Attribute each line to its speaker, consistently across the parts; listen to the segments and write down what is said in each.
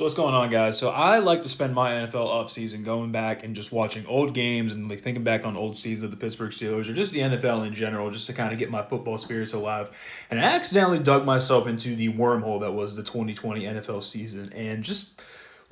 Speaker 1: What's going on, guys? So I like to spend my NFL offseason going back and just watching old games and like thinking back on old seasons of the Pittsburgh Steelers or just the NFL in general, just to kind of get my football spirits alive. And I accidentally dug myself into the wormhole that was the 2020 NFL season, and just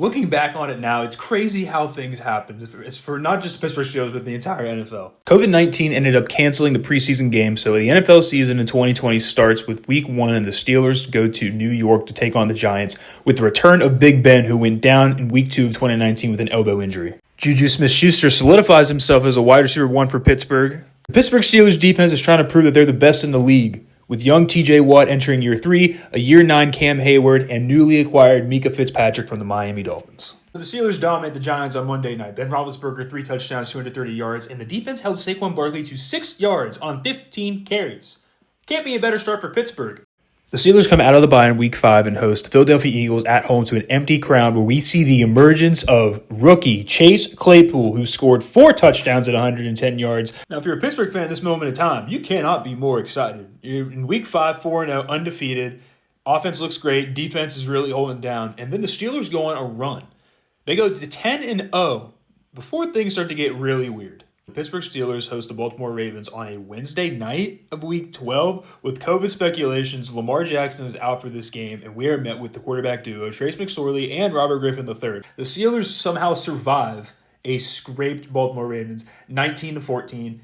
Speaker 1: looking back on it now, it's crazy how things happened. It's for not just Pittsburgh Steelers, but the entire NFL. COVID-19 ended up canceling the preseason game, so the NFL season in 2020 starts with Week 1, and the Steelers go to New York to take on the Giants with the return of Big Ben, who went down in Week 2 of 2019 with an elbow injury. Juju Smith-Schuster solidifies himself as a wide receiver 1 for Pittsburgh. The Pittsburgh Steelers defense is trying to prove that they're the best in the league, with young TJ Watt entering year 3, a year 9 Cam Hayward, and newly acquired Mika Fitzpatrick from the Miami Dolphins. The Steelers dominate the Giants on Monday night. Ben Roethlisberger, 3 touchdowns, 230 yards, and the defense held Saquon Barkley to 6 yards on 15 carries. Can't be a better start for Pittsburgh. The Steelers come out of the bye in Week 5 and host the Philadelphia Eagles at home to an empty crowd, where we see the emergence of rookie Chase Claypool, who scored 4 touchdowns at 110 yards. Now, if you're a Pittsburgh fan at this moment in time, you cannot be more excited. You're in Week 5, 4-0, undefeated. Offense looks great. Defense is really holding down. And then the Steelers go on a run. They go to 10-0 before things start to get really weird. The Pittsburgh Steelers host the Baltimore Ravens on a Wednesday night of Week 12. With COVID speculations, Lamar Jackson is out for this game, and we are met with the quarterback duo, Trace McSorley and Robert Griffin III. The Steelers somehow survive a scraped Baltimore Ravens 19-14,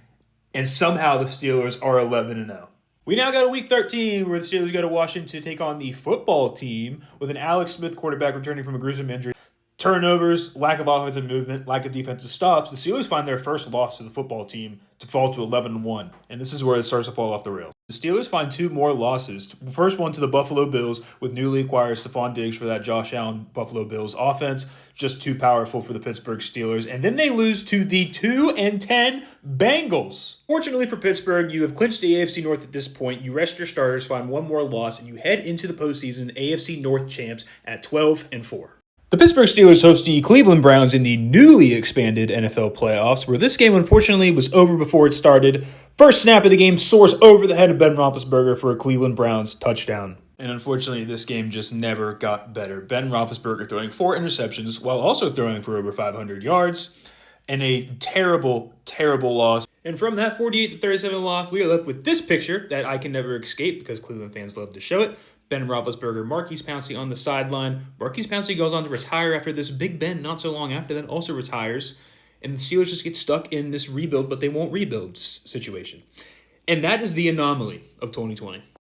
Speaker 1: and somehow the Steelers are 11-0. We now go to Week 13, where the Steelers go to Washington to take on the football team with an Alex Smith quarterback returning from a gruesome injury. Turnovers, lack of offensive movement, lack of defensive stops. The Steelers find their first loss to the football team to fall to 11-1, and this is where it starts to fall off the rails. The Steelers find 2 more losses. First one to the Buffalo Bills with newly acquired Stephon Diggs for that Josh Allen Buffalo Bills offense, just too powerful for the Pittsburgh Steelers. And then they lose to the 2-10 Bengals. Fortunately for Pittsburgh, you have clinched the AFC North at this point. You rest your starters, find 1 more loss, and you head into the postseason AFC North champs at 12-4. The Pittsburgh Steelers host the Cleveland Browns in the newly expanded NFL playoffs, where this game unfortunately was over before it started. First snap of the game soars over the head of Ben Roethlisberger for a Cleveland Browns touchdown. And unfortunately, this game just never got better. Ben Roethlisberger throwing 4 interceptions while also throwing for over 500 yards, and a terrible, terrible loss. And from that 48-37 loss, we are left with this picture that I can never escape because Cleveland fans love to show it. Ben Roethlisberger, Marquise Pouncey on the sideline. Marquise Pouncey goes on to retire after this. Big Ben, not so long after that, also retires. And the Steelers just get stuck in this rebuild, but they won't rebuild situation. And that is the anomaly of 2020.